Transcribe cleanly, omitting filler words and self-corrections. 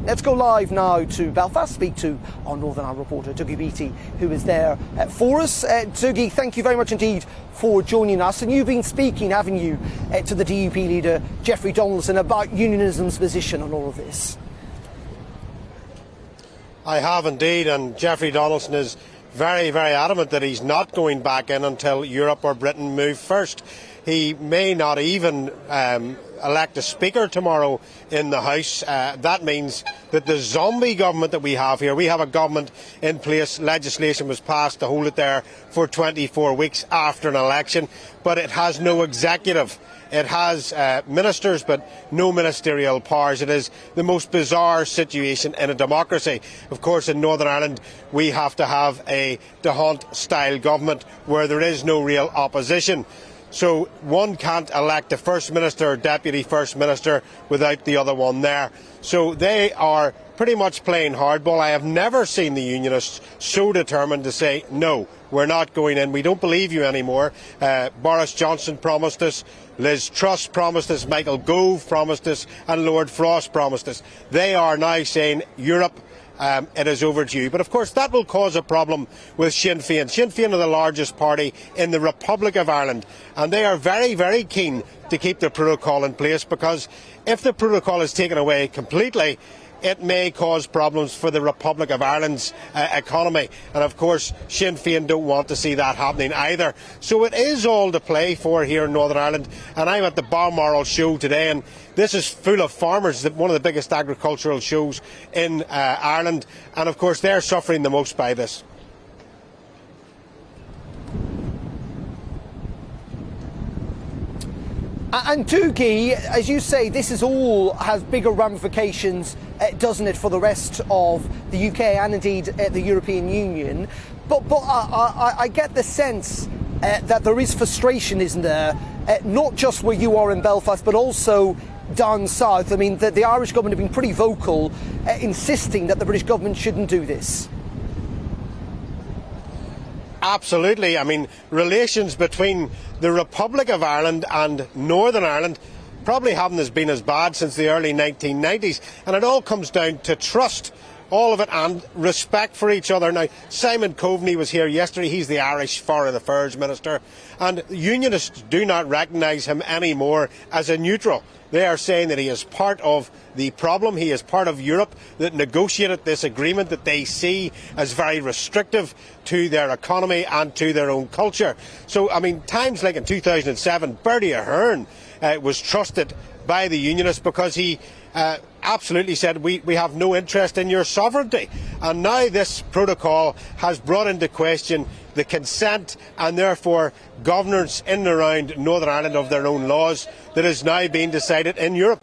Let's go live now to Belfast, speak to our Northern Ireland reporter, Dougie Beattie, who is there for us. Dougie, thank you very much indeed for joining us. And you've been speaking, haven't you, to the DUP leader, Jeffrey Donaldson, about unionism's position on all of this? I have indeed, and Jeffrey Donaldson is very, very adamant that he's not going back in until Europe or Britain move first. He may not even elect a speaker tomorrow in the House. That means that the zombie government that we have here, we have a government in place, legislation was passed to hold it there for 24 weeks after an election, but it has no executive. It has ministers but no ministerial powers. It is the most bizarre situation in a democracy. Of course, in Northern Ireland we have to have a D'Hondt-style government where there is no real opposition. So one can't elect a First Minister or Deputy First Minister without the other one there. So they are pretty much playing hardball. I have never seen the Unionists so determined to say, no, we're not going in, we don't believe you anymore. Boris Johnson promised us, Liz Truss promised us, Michael Gove promised us, and Lord Frost promised us. They are now saying, Europe, it is overdue. But of course that will cause a problem with Sinn Féin. Sinn Féin are the largest party in the Republic of Ireland, and they are very, very keen to keep the protocol in place, because if the protocol is taken away completely, it may cause problems for the Republic of Ireland's economy. And of course Sinn Féin don't want to see that happening either. So it is all to play for here in Northern Ireland. And I'm at the Balmoral show today, and this is full of farmers, one of the biggest agricultural shows in Ireland. And of course they're suffering the most by this. And Dougie, as you say, this is all has bigger ramifications, doesn't it, for the rest of the UK and indeed the European Union. But I get the sense that there is frustration, isn't there, not just where you are in Belfast, but also down south. I mean, the Irish government have been pretty vocal, insisting that the British government shouldn't do this. Absolutely. I mean, relations between the Republic of Ireland and Northern Ireland probably haven't been as bad since the early 1990s, and it all comes down to trust, all of it, and respect for each other. Now, Simon Coveney was here yesterday. He's the Irish Foreign Affairs Minister, and Unionists do not recognise him anymore as a neutral. They are saying that he is part of the problem, he is part of Europe that negotiated this agreement that they see as very restrictive to their economy and to their own culture. So, I mean, times like in 2007, Beattie was trusted by the Unionists because he absolutely said we have no interest in your sovereignty. And now this protocol has brought into question the consent and therefore governance in and around Northern Ireland of their own laws that is now being decided in Europe.